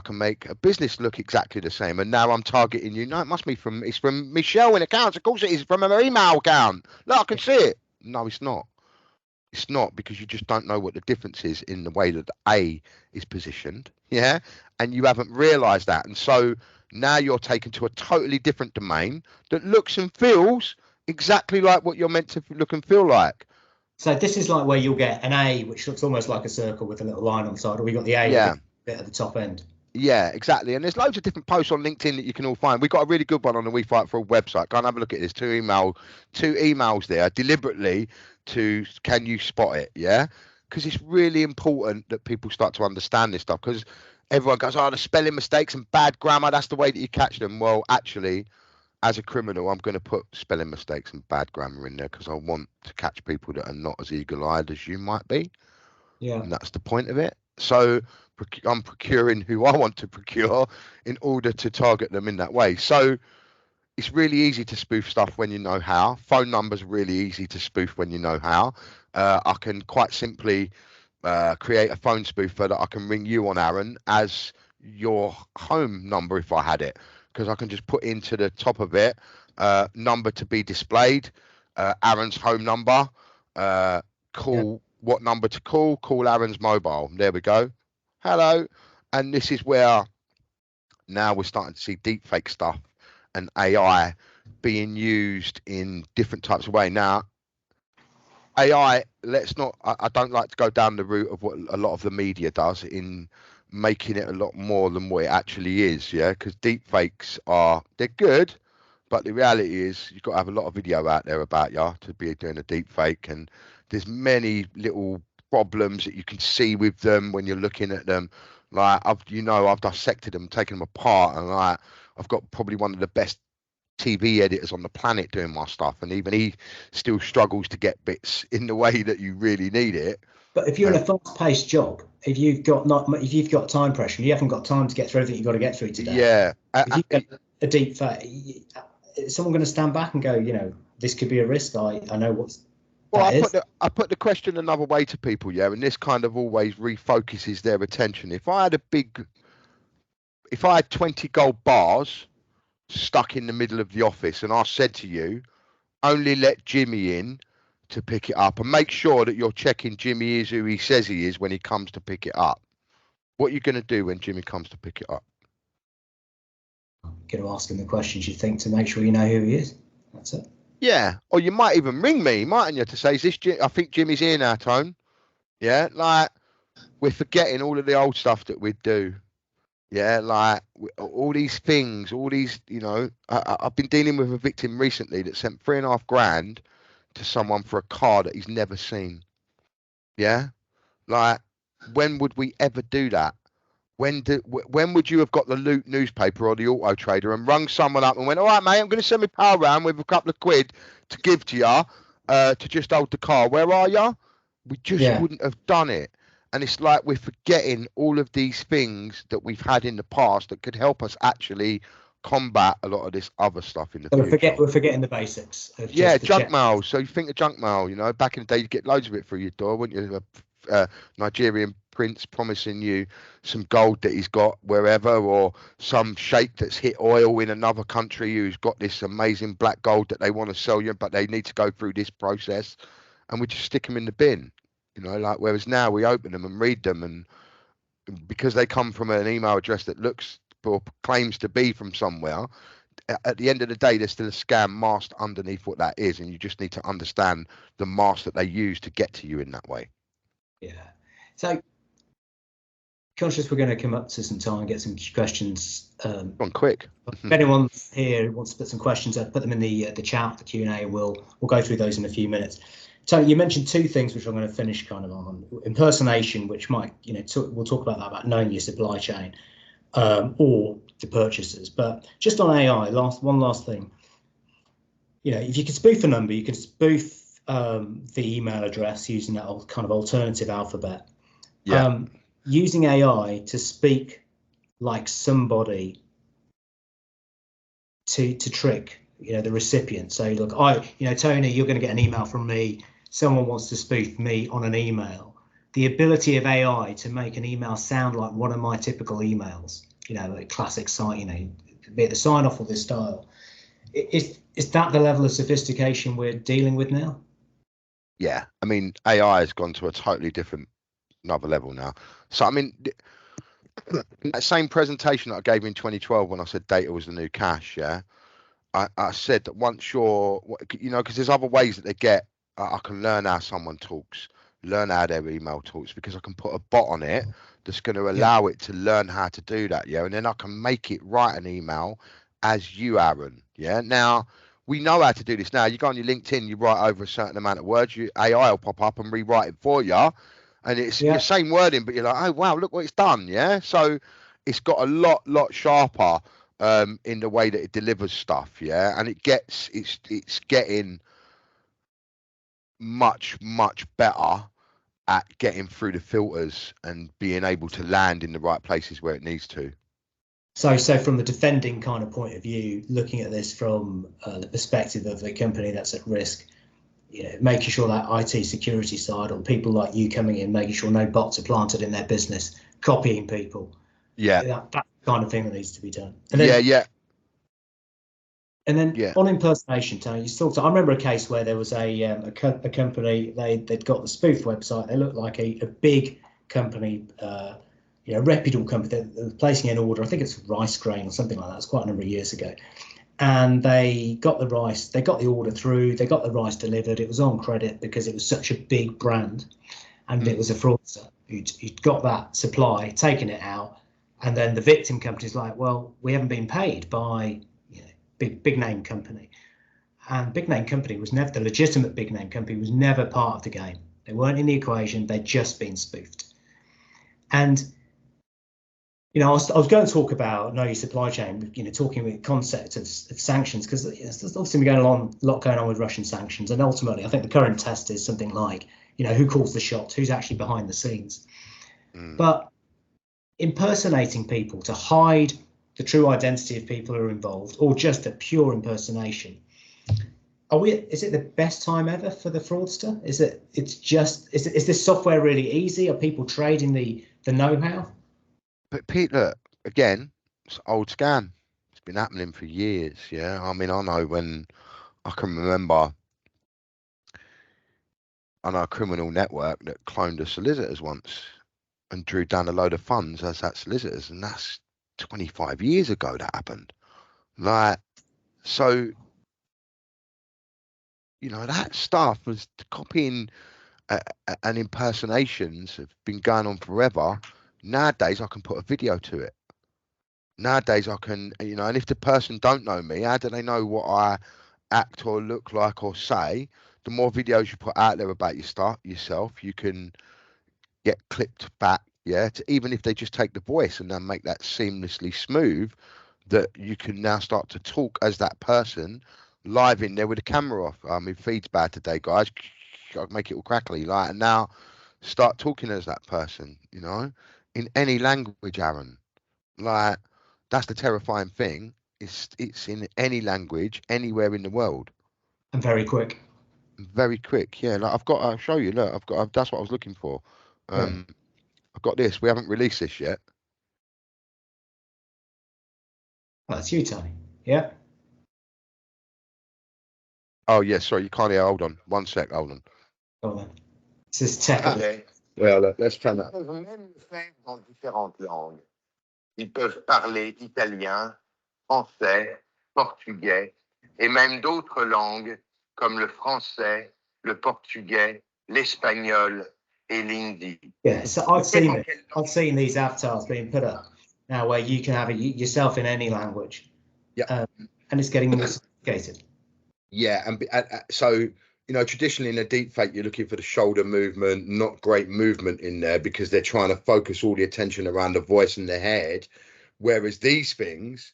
exactly the same. And now I'm targeting you. No, it's from Michelle in accounts. Of course it is from her email account. Look, I can see it. No, it's not. It's not, because you just don't know what the difference is in the way that the A is positioned, yeah? And you haven't realised that. And so now you're taken to a totally different domain that looks and feels exactly like what you're meant to look and feel like. So this is like where you'll get an A, which looks almost like a circle with a little line on the side, or we got the A with a bit at the top end. Yeah, exactly. And there's loads of different posts on LinkedIn that you can all find. We've got a really good one on the We Fight for a website. Go and have a look at this. Two emails there deliberately to can you spot it? Yeah. Because it's really important that people start to understand this stuff, because everyone goes, oh, the spelling mistakes and bad grammar, that's the way that you catch them. Well, actually, as a criminal, I'm going to put spelling mistakes and bad grammar in there because I want to catch people that are not as eagle-eyed as you might be. Yeah. And that's the point of it. So I'm procuring who I want to procure in order to target them in that way. So it's really easy to spoof stuff when you know how. Phone numbers are really easy to spoof when you know how. I can quite simply create a phone spoofer that I can ring you on, Aaron, as your home number if I had it, because I can just put into the top of it number to be displayed, Aaron's home number, what number to call Aaron's mobile. There we go. Hello. And this is where now we're starting to see deepfake stuff and AI being used in different types of way. Now, AI, I don't like to go down the route of what a lot of the media does in making it a lot more than what it actually is, yeah? Because deepfakes they're good, but the reality is you've got to have a lot of video out there about you to be doing a deepfake, and there's many little problems that you can see with them when you're looking at them. Like I've dissected them, taken them apart, and I've got probably one of the best TV editors on the planet doing my stuff, and even he still struggles to get bits in the way that you really need it. But if you're in a fast-paced job, if you've got time pressure, and you haven't got time to get through everything you've got to get through today. Yeah. If you get a deep fake, is someone going to stand back and go, this could be a risk? I know what's. Well, I put the question another way to people, yeah, and this kind of always refocuses their attention. If I had 20 gold bars stuck in the middle of the office, and I said to you, only let Jimmy in to pick it up, and make sure that you're checking Jimmy is who he says he is when he comes to pick it up. What are you going to do when Jimmy comes to pick it up? I'm going to ask him the questions you think to make sure you know who he is. That's it. Yeah, or you might even ring me, mightn't you, to say, I think Jimmy's here now, Tone. Yeah, like we're forgetting all of the old stuff that we'd do. Yeah, like all these things, I've been dealing with a victim recently that sent $3,500 to someone for a car that he's never seen. Yeah, like when would we ever do that? When would you have got the Loot newspaper or the Auto Trader and rung someone up and went, all right, mate, I'm going to send my pal round with a couple of quid to give to you to just hold the car. Where are you? We just wouldn't have done it. And it's like we're forgetting all of these things that we've had in the past that could help us actually combat a lot of this other stuff in the So future. we're forgetting the basics of Yeah, just the junk check. mail. So you think of junk mail, you know, back in the day, you'd get loads of it through your door, wouldn't you? Nigerian prince promising you some gold that he's got wherever, or some sheikh that's hit oil in another country who's got this amazing black gold that they want to sell you, but they need to go through this process, and we just stick them in the bin, you know. Like, whereas now we open them and read them, and because they come from an email address that looks or claims to be from somewhere, at the end of the day, there's still a scam masked underneath what that is, and you just need to understand the mask that they use to get to you in that way. Yeah. So, conscious we're going to come up to some time and get some questions. On quick. If anyone here wants to put some questions up, put them in the chat, the Q&A, and we'll go through those in a few minutes. Tony, you mentioned two things which I'm going to finish kind of on. Impersonation, which might, you know, we'll talk about that, about knowing your supply chain, or the purchasers. But just on AI, one last thing. You know, if you can spoof a number, you can spoof the email address using that kind of alternative alphabet. Yeah. Using AI to speak like somebody to trick, you know, the recipient. So look, Tony, you're going to get an email from me. Someone wants to spoof me on an email. The ability of AI to make an email sound like one of my typical emails, you know, a classic site, you know, be it the sign off or this style. Is that the level of sophistication we're dealing with now? Yeah. I mean, AI has gone to a totally different another level now. So, I mean, that same presentation that I gave in 2012 when I said data was the new cash, yeah, I said that once you're, you know, because there's other ways that they get, I can learn how someone talks, learn how their email talks, because I can put a bot on it that's going to allow it to learn how to do that, yeah, and then I can make it write an email as you, Aaron, yeah. Now, we know how to do this now. You go on your LinkedIn, you write over a certain amount of words, AI will pop up and rewrite it for you, and it's your same wording, but you're like, oh wow, look what it's done, yeah. So it's got a lot sharper in the way that it delivers stuff, yeah, and it's getting much better at getting through the filters and being able to land in the right places where it needs to. So from the defending kind of point of view, looking at this from the perspective of a company that's at risk, you know, making sure that IT security side, or people like you coming in, making sure no bots are planted in their business, copying people. Yeah, that kind of thing that needs to be done. And then, yeah. And then on impersonation, Tony, you still. I remember a case where there was a company, they'd got the spoof website. They looked like a big company, you know, reputable company. They were placing an order. I think it's rice grain or something like that. It's quite a number of years ago. And they got the rice, they got the order through, they got the rice delivered. It was on credit because it was such a big brand, and it was a fraudster who'd got that supply, taken it out, and then the victim company's like, well, we haven't been paid by, you know, big name company. And big name company was never, the legitimate big name company was never part of the game. They weren't in the equation, they'd just been spoofed. And you know, I was going to talk about know your supply chain, you know, talking with the concept of sanctions, because there's obviously been a lot going on with Russian sanctions. And ultimately, I think the current test is something like, you know, who calls the shots, who's actually behind the scenes. But impersonating people to hide the true identity of people who are involved, or just a pure impersonation. Is it the best time ever for the fraudster? Is this software really easy? Are people trading the know-how? But Pete, look, again, it's old scam. It's been happening for years, yeah. I mean, I know a criminal network that cloned the solicitors once and drew down a load of funds as that solicitors, and that's 25 years ago that happened. Like, so, you know, that stuff was copying and impersonations have been going on forever. Nowadays, I can put a video to it. Nowadays, I can, you know, and if the person don't know me, how do they know what I act or look like or say? The more videos you put out there about yourself, you can get clipped back, yeah, to, even if they just take the voice and then make that seamlessly smooth, that you can now start to talk as that person live in there with the camera off. I mean, feed's bad today, guys. I'll make it all crackly, like, and now start talking as that person, you know, in any language, Aaron. Like, that's the terrifying thing, it's in any language, anywhere in the world. And very quick. Very quick, yeah. Like I'll show you. Look, that's what I was looking for. Great. I've got this. We haven't released this yet. Oh, that's you, Tony. Yeah. Oh yeah, sorry, you can't hear. Hold on, 1 sec. Hold on. Go on then. This is tech. Well, let's turn that. Peuvent même le faire dans différentes langues. Ils peuvent parler italien, français, portugais et même d'autres langues comme le français, le portugais, l'espagnol et l'hindi. Yeah, so I've seen these avatars being put up now where you can have it yourself in any language. Yeah. And it's getting more sophisticated. Yeah, and so traditionally in a deep fake, you're looking for the shoulder movement, not great movement in there because they're trying to focus all the attention around the voice and the head. Whereas these things,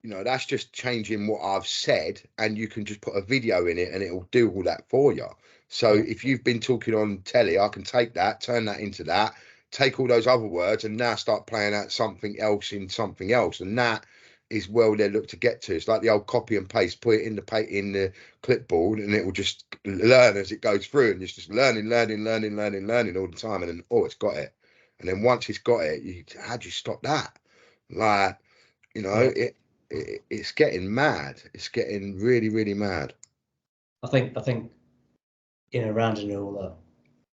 that's just changing what I've said, and you can just put a video in it and it will do all that for you. So if you've been talking on telly, I can take that, turn that into that, take all those other words and now start playing out something else in something else. And that is where they look to get to. It's like the old copy and paste, put it in the clipboard and it will just learn as it goes through, and it's just learning all the time. And then, it's got it. And then once it's got it, how do you stop that? Like, it's getting mad. It's getting really, really mad. I think, rounding it all up,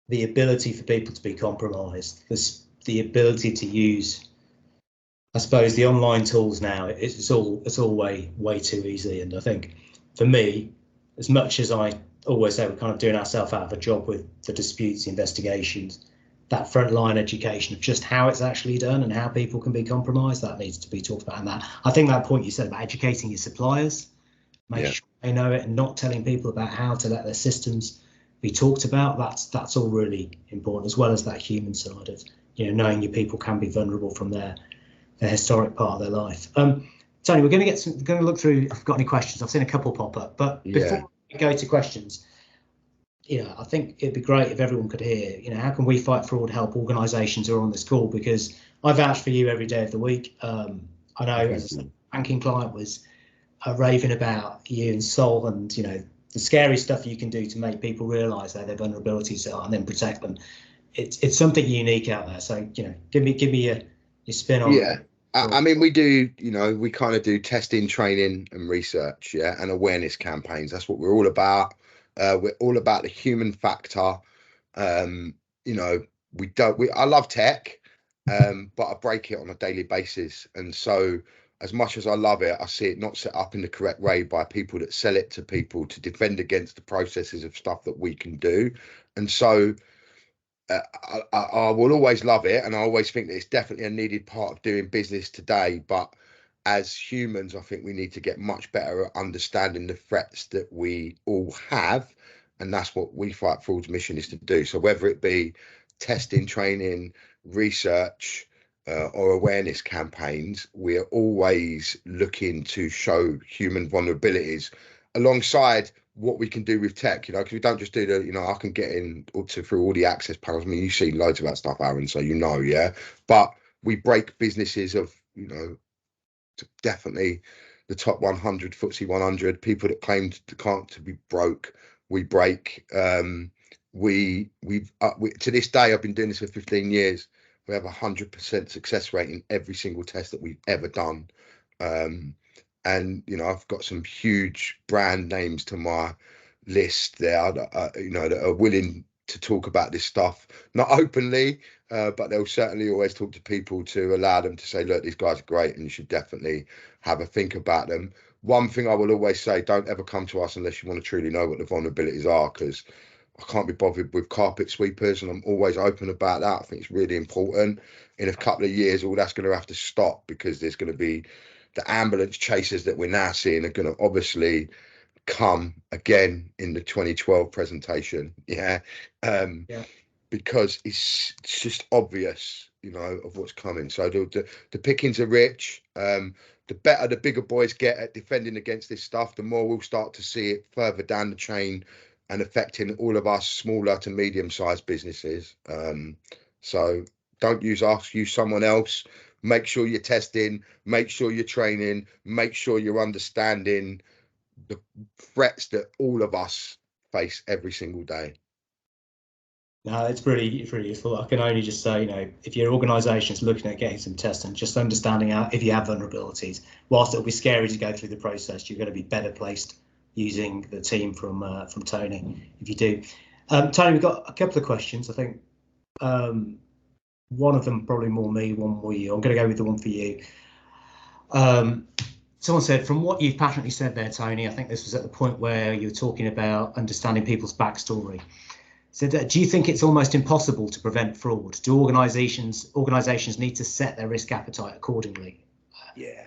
the ability for people to be compromised, the ability to use, I suppose, the online tools now, it's all way too easy. And I think for me, as much as I always say, we're kind of doing ourselves out of a job with the disputes, the investigations, that frontline education of just how it's actually done and how people can be compromised, that needs to be talked about. And I think that point you said about educating your suppliers, make sure they know it, and not telling people about how to let their systems be talked about, that's all really important, as well as that human side of knowing your people can be vulnerable from their historic part of their life. Tony, we're going to look through if we've got any questions. I've seen a couple pop up, but before we go to questions, I think it'd be great if everyone could hear, how can We Fight Fraud help organisations who are on this call? Because I vouch for you every day of the week. I know as a banking client was raving about you and Sol, and the scary stuff you can do to make people realise that their vulnerabilities are and then protect them. It's something unique out there. So give me your spin on. Yeah, I mean, we do. We kind of do testing, training, and research. Yeah, and awareness campaigns. That's what we're all about. We're all about the human factor. I love tech, but I break it on a daily basis. And so as much as I love it, I see it not set up in the correct way by people that sell it to people to defend against the processes of stuff that we can do. And so I will always love it. And I always think that it's definitely a needed part of doing business today. But as humans, I think we need to get much better at understanding the threats that we all have. And that's what We Fight Fraud's mission is to do. So whether it be testing, training, research, or awareness campaigns, we are always looking to show human vulnerabilities alongside what we can do with tech, because we don't just do the, I can get in through all the access panels. I mean, you see loads of that stuff, Aaron, so yeah. But we break businesses of, definitely the top 100 FTSE 100 people that claim to be broke. We break. We to this day, I've been doing this for 15 years. We have 100% success rate in every single test that we've ever done. And I've got some huge brand names to my list there that that are willing to talk about this stuff, not openly, but they'll certainly always talk to people to allow them to say, look, these guys are great and you should definitely have a think about them. One thing I will always say, don't ever come to us unless you want to truly know what the vulnerabilities are, because I can't be bothered with carpet sweepers, and I'm always open about that. I think it's really important. In a couple of years, all that's going to have to stop, because there's going to be the ambulance chasers that we're now seeing are going to obviously come again in the 2012 presentation. Because it's just obvious, of what's coming. So the pickings are rich. The better the bigger boys get at defending against this stuff, the more we'll start to see it further down the chain and affecting all of us smaller to medium-sized businesses. So don't use us, use someone else. make sure you're testing, make sure you're training, make sure you're understanding the threats that all of us face every single day. No, it's really useful. I can only just say, if your organisation is looking at getting some testing, just understanding if you have vulnerabilities, whilst it'll be scary to go through the process, you're going to be better placed using the team from Tony if you do. Tony, we've got a couple of questions. I think one of them probably more me, one more you. I'm going to go with the one for you. Someone said, from what you've passionately said there, Tony, I think this was at the point where you were talking about understanding people's backstory. So do you think it's almost impossible to prevent fraud? Do organisations need to set their risk appetite accordingly? Yeah,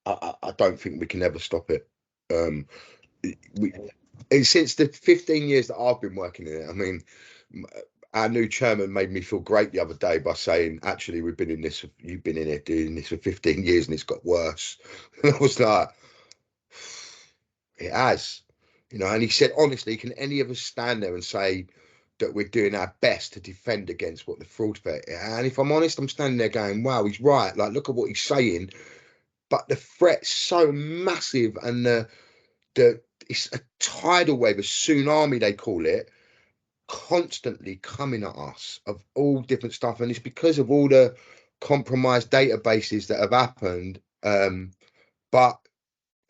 I don't think we can ever stop it. Since the 15 years that I've been working in it, I mean, our new chairman made me feel great the other day by saying, actually, you've been in it doing this for 15 years and it's got worse. And I was like, it has, and he said, honestly, can any of us stand there and say that we're doing our best to defend against what the fraud threat? And if I'm honest, I'm standing there going, wow, he's right. Like, look at what he's saying. But the threat's so massive, and it's a tidal wave, a tsunami, they call it, constantly coming at us of all different stuff. And it's because of all the compromised databases that have happened. But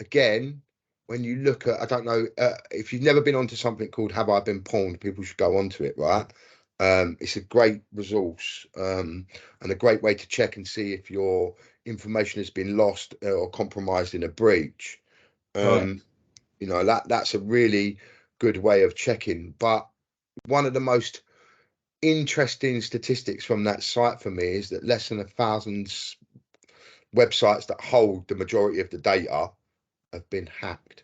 again, when you look at, I don't know, if you've never been onto something called Have I Been Pawned, people should go onto it, right? It's a great resource and a great way to check and see if your information has been lost or compromised in a breach. Right. That's a really good way of checking. But one of the most interesting statistics from that site for me is that less than 1,000 websites that hold the majority of the data have been hacked.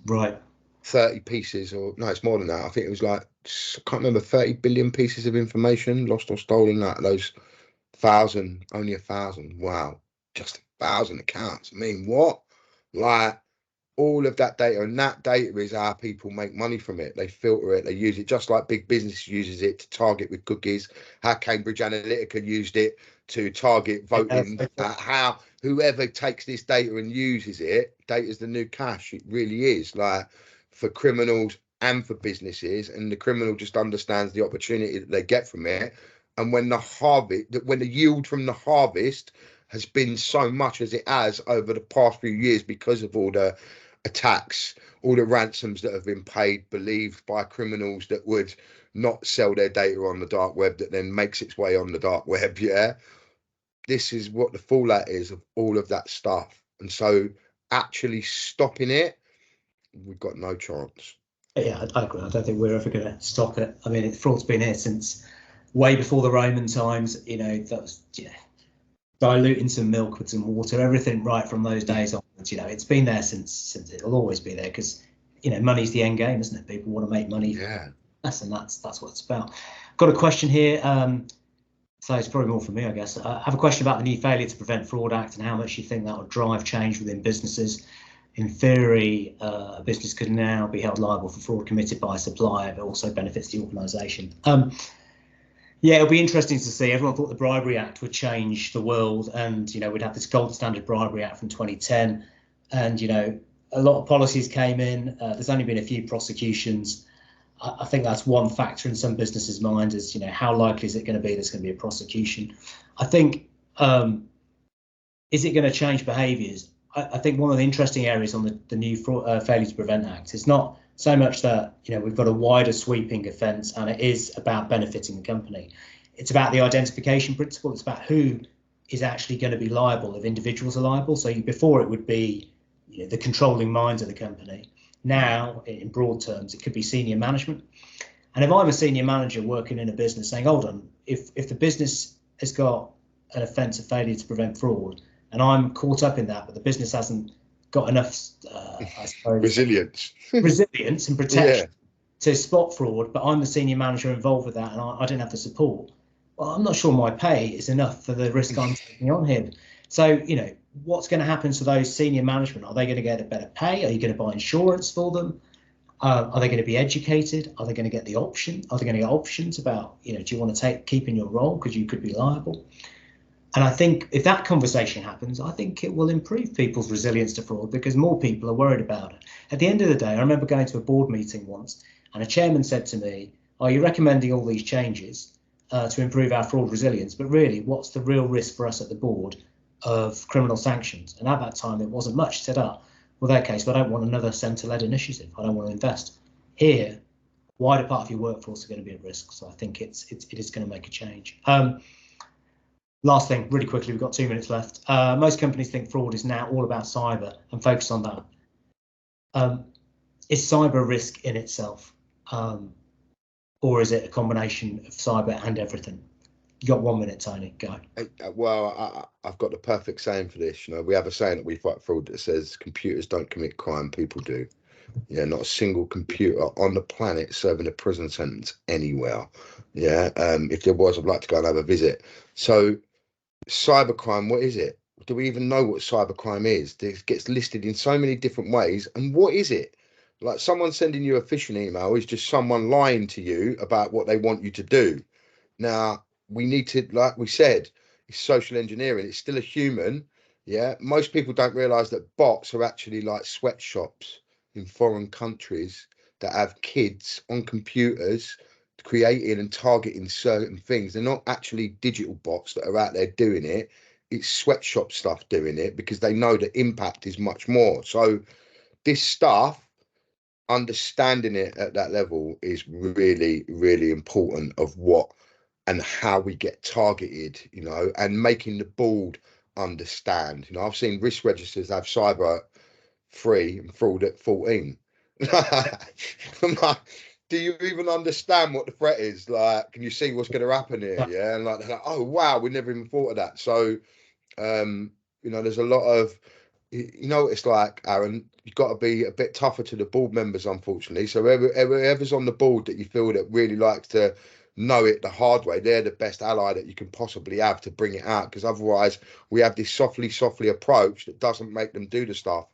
Right. 30 pieces, or no, it's more than that. I think it was like, I can't remember, 30 billion pieces of information lost or stolen. Those 1,000, only 1,000. Wow, just 1,000 accounts. I mean, what? Like, all of that data, and that data is how people make money from it. They filter it, they use it just like big business uses it to target with cookies, how Cambridge Analytica used it to target voting. How whoever takes this data and uses it, data is the new cash. It really is, like, for criminals and for businesses. And the criminal just understands the opportunity that they get from it. And when the yield from the harvest has been so much as it has over the past few years because of all the attacks, all the ransoms that have been paid, believed by criminals that would not sell their data on the dark web, that then makes its way on the dark web. Yeah, this is what the fallout is of all of that stuff. And so actually stopping it, we've got no chance. Yeah, I agree. I don't think we're ever going to stop it. I mean, fraud's been here since way before the Roman times. That was diluting some milk with some water, everything right from those days onwards. It's been there since it'll always be there, because money's the end game, isn't it? People want to make money. Yeah. That's what it's about. Got a question here. So it's probably more for me, I guess. I have a question about the new Failure to Prevent Fraud Act and how much you think that would drive change within businesses. In theory, a business could now be held liable for fraud committed by a supplier, but also benefits the organisation. Yeah, it'll be interesting to see. Everyone thought the Bribery Act would change the world, and we'd have this gold standard Bribery Act from 2010, and a lot of policies came in. There's only been a few prosecutions. I think that's one factor in some businesses' mind is how likely is it going to be there's going to be a prosecution. I think is it going to change behaviours? I think one of the interesting areas on the new Failure to Prevent Act is not so much that we've got a wider sweeping offence and it is about benefiting the company. It's about the identification principle. It's about who is actually going to be liable if individuals are liable. So before it would be the controlling minds of the company. Now, in broad terms, it could be senior management. And if I'm a senior manager working in a business saying, hold on, if the business has got an offence of failure to prevent fraud and I'm caught up in that, but the business hasn't got enough, I suppose, resilience and protection to spot fraud, but I'm the senior manager involved with that and I don't have the support. Well, I'm not sure my pay is enough for the risk I'm taking on here. So, what's going to happen to those senior management? Are they going to get a better pay? Are you going to buy insurance for them? Are they going to be educated? Are they going to get the option? Are they going to get options about, do you want to keep in your role because you could be liable? And I think if that conversation happens, I think it will improve people's resilience to fraud because more people are worried about it. At the end of the day, I remember going to a board meeting once and a chairman said to me, are you recommending all these changes to improve our fraud resilience? But really, what's the real risk for us at the board of criminal sanctions? And at that time, it wasn't much. He said, well, in that case, I don't want another centre-led initiative. I don't want to invest. Here, wider part of your workforce are going to be at risk. So I think it is going to make a change. Last thing, really quickly, we've got 2 minutes left. Most companies think fraud is now all about cyber and focus on that. Is cyber a risk in itself? Or is it a combination of cyber and everything? You got 1 minute, Tony, go. Well, I've got the perfect saying for this. We have a saying that we fight fraud that says computers don't commit crime, people do. Yeah, not a single computer on the planet serving a prison sentence anywhere. Yeah, if there was, I'd like to go and have a visit. So cybercrime, what is it? Do we even know what cybercrime is? It gets listed in so many different ways. And what is it? Like someone sending you a phishing email is just someone lying to you about what they want you to do. Now, we need to, like we said, it's social engineering. It's still a human. Yeah. Most people don't realize that bots are actually like sweatshops in foreign countries that have kids on computers creating and targeting certain things. They're not actually digital bots that are out there doing it. It's sweatshop stuff doing it because they know the impact is much more. So this stuff, understanding it at that level is really, really important of what and how we get targeted, and making the board understand. I've seen risk registers have cyber at 3 and fraud at 14. I'm like, do you even understand what the threat is? Like, can you see what's going to happen here? Yeah. And like, oh, wow, we never even thought of that. So, there's a lot of, it's like, Aaron, you've got to be a bit tougher to the board members, unfortunately. So whoever's on the board that you feel that really likes to know it the hard way, they're the best ally that you can possibly have to bring it out. Because otherwise we have this softly approach that doesn't make them do the stuff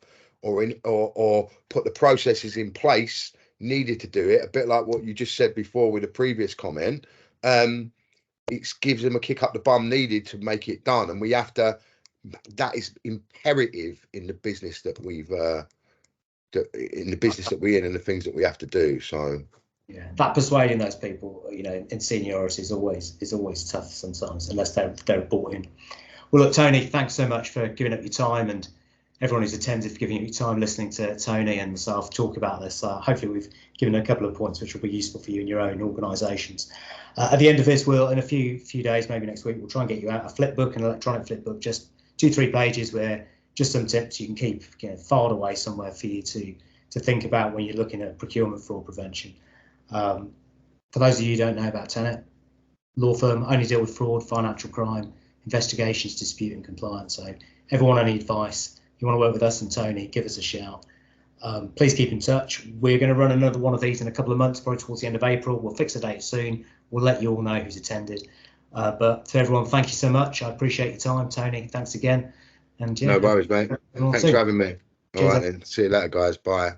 or put the processes in place needed to do it. A bit like what you just said before with the previous comment. It gives them a kick up the bum needed to make it done. And we have to, that is imperative in the business that we've in the business that we're in and the things that we have to do. So yeah, that persuading those people, in seniority is always tough sometimes, unless they're bought in. Well, look, Tony, thanks so much for giving up your time, and everyone who's attentive for giving up your time listening to Tony and myself talk about this. Hopefully we've given a couple of points which will be useful for you in your own organisations. At the end of this, we'll, in a few days, maybe next week, we'll try and get you out a flip book, an electronic flip book, just 2-3 pages where just some tips you can keep filed away somewhere for you to think about when you're looking at procurement fraud prevention. For those of you who don't know about Tenet, law firm, only deal with fraud, financial crime, investigations, dispute and compliance. So everyone any advice, you want to work with us and Tony, give us a shout. Please keep in touch. We're going to run another one of these in a couple of months, probably towards the end of April. We'll fix a date soon. We'll let you all know who's attended. But to everyone, thank you so much. I appreciate your time, Tony. Thanks again. And yeah, no worries, mate. Thanks for having me. All right then. See you later, guys. Bye.